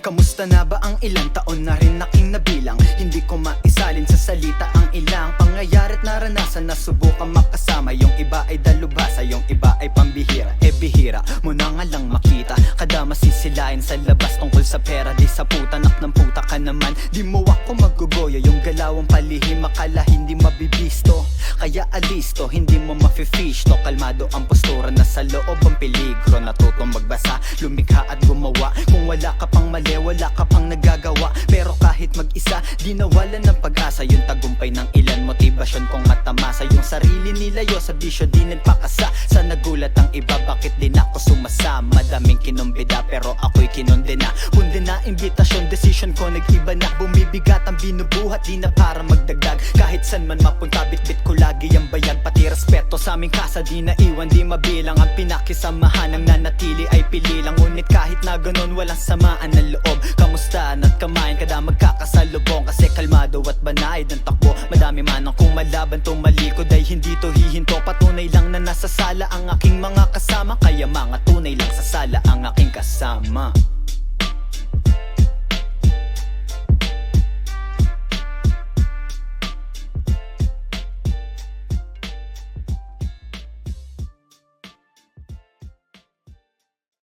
Kamusta na ba ang ilang taon na rin aking nabilang? Hindi ko maisalin sa salita ang ilang pangyayari't naranasan na subukan makasama. Yung iba ay dalubhasa, yung iba ay pambihira. Bihira mo na nga lang makita, kada masisilain sa labas tungkol sa pera. Di sa putanak ng puta ka naman, di mo ako magugoyo. Yung galawang palihim akala hindi mabibisto, kaya alisto, hindi mo mafe-fish to. Kalmado ang postura, nasa loob ang peligro. Natutong magbasa, lumikha at gumawa. Kung wala ka pang mali, wala ka pang nagagawa. Pero kahit mag-isa, di nawalan ng pag-asa. Yung tagumpay ng ilan, motibasyon kong matamasa. Yung sarili nilayo sa bisyo, di nagpakasa. Sa nagulat ang iba, bakit din ako sumasama? Daming kinumbida, pero ako'y kinondena. Kundi na imbitasyon, decision ko nag-iba na. Bumibigat ang binubuhat, di na para magdagdag. Kahit san man mapunta, bit-bit ko lagi ang bayag. Pati respeto sa aming kasa, di naiwan, di mabilang. Ang pinakisamahan, ang nanatili ay pili lang. Ngunit kahit na ganun, walang samaan ng loob. Kamusta at kamayan, kada magkakasalubong. Kasi kalmado at banayad ang takbo. Madami man ang kumalaban, tumalikod ay hindi to hihinto. Patunay lang na nasa sala ang aking mga kasama, kaya mga tunay lang sa sala ang aking kasama.